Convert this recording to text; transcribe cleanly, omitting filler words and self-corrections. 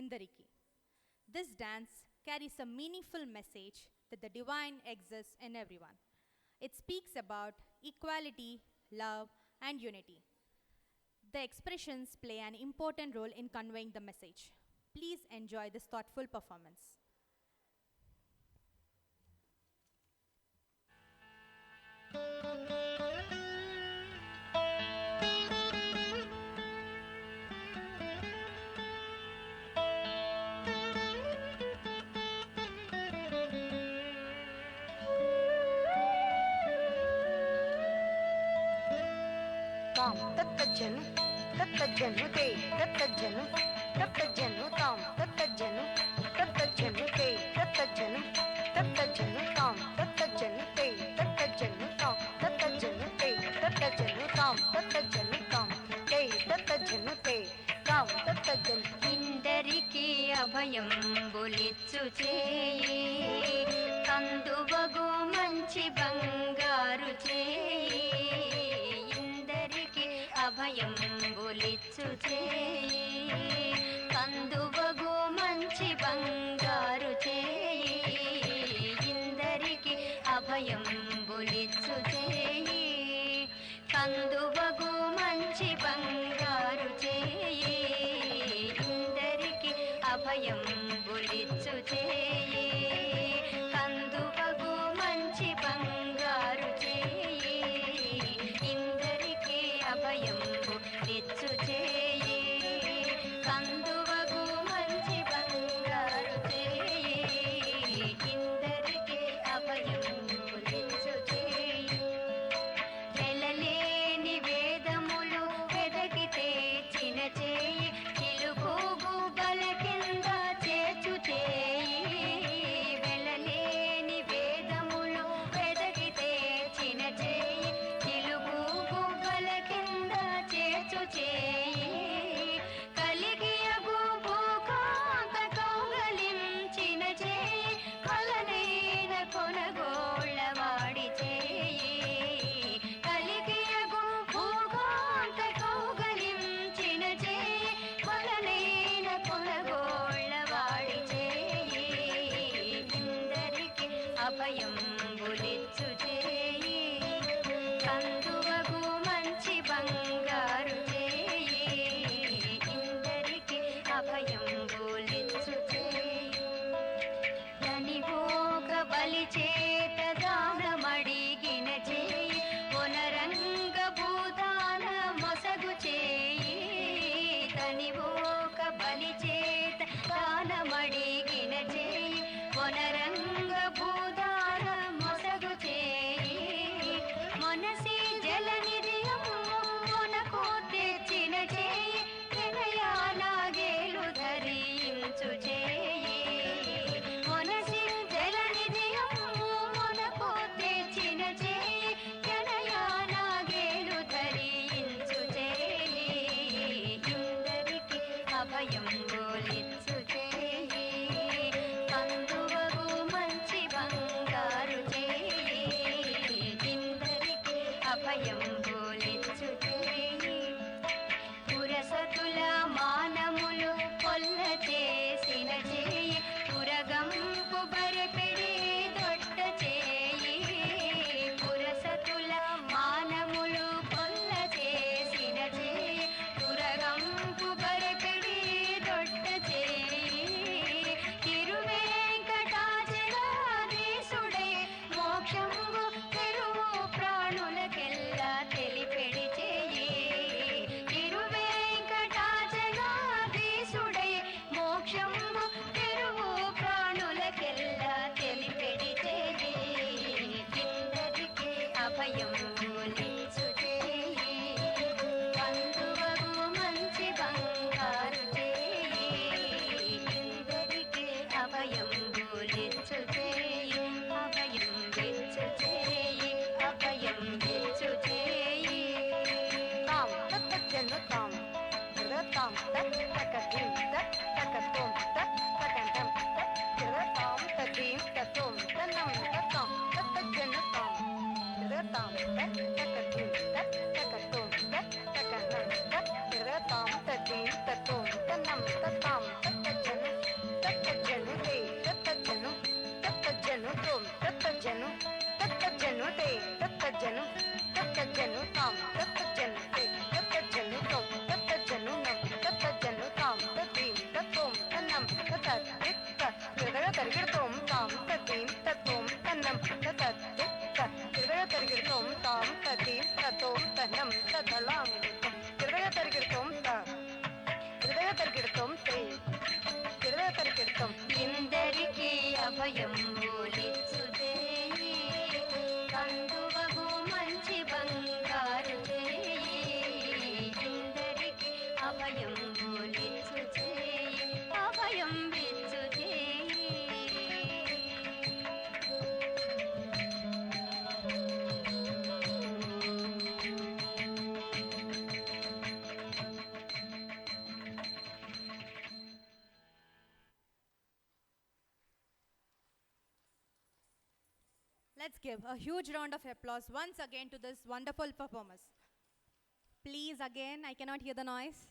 Indariki. This dance carries a meaningful message that the divine exists in everyone. It speaks about equality, love, and unity. The expressions play an important role in conveying the message. Please enjoy this thoughtful performance. Tam tattajanu te tattajanu tam tattajanu te tattajanu tam tattajanu te tattajanu tam tattajanu ఇందరికీ అభయం బొలిచ్చు చేయి కందువగు మంచి బంగారు చేయి ఇందరికీ అభయం బొలిచ్చు చేయి కందువగు మంచి బంగారు చేయి ఇందరికీ అభయం బొలిచ్చు చేయి కందువగు మంచి బంగారు చేయి ఇందరికీ అభయం బొలిచ్చు చేయి కందువగు మంచి బంగారు చేయి ఇందరికీ అభయం బొలిచ్చు చేయి కందువగు మంచి బంగారు చేయి ఇందరికీ అభయం బొలిచ్చు చేయి వెలలేని వేదములు వెదకితే చిన చేయి చిలుకూగు బల కింద చేర్చు చేయి వెలలేని వేదములు వెదకితే చిన చేయి చిలుకూగు బల కింద చేర్చు చేయి కలిగియగు భూకాంత కౌగలించిన చేయి కలనైన కొనగోళ్ళవాడి చేయి కలిగియగు భూకాంత కౌగలించిన చేయి కలనైన కొనగోళ్ళవాడి చేయి ఇందరికీ అభయం బొలిచ్చు చేయి కందువగు మంచి బంగారు చేయి ఇందరికీ అభయం బొలిచ్చు చేయి ధనిగోక బలి చేత దానమడిగిన చేయి ఒనరంగ భూదాన మొసగు చేయి ధనిగోక బలి చేత దానమడిగిన చేయి ఒనరంగ భూదాన మొసగు చేయి మనసి జలనిధియము కొనకు తెచ్చిన చేయి వినయానాగేలు ధరించు చేయి Let's give a huge round of applause once again to this wonderful performers. Please, again, I cannot hear the noise.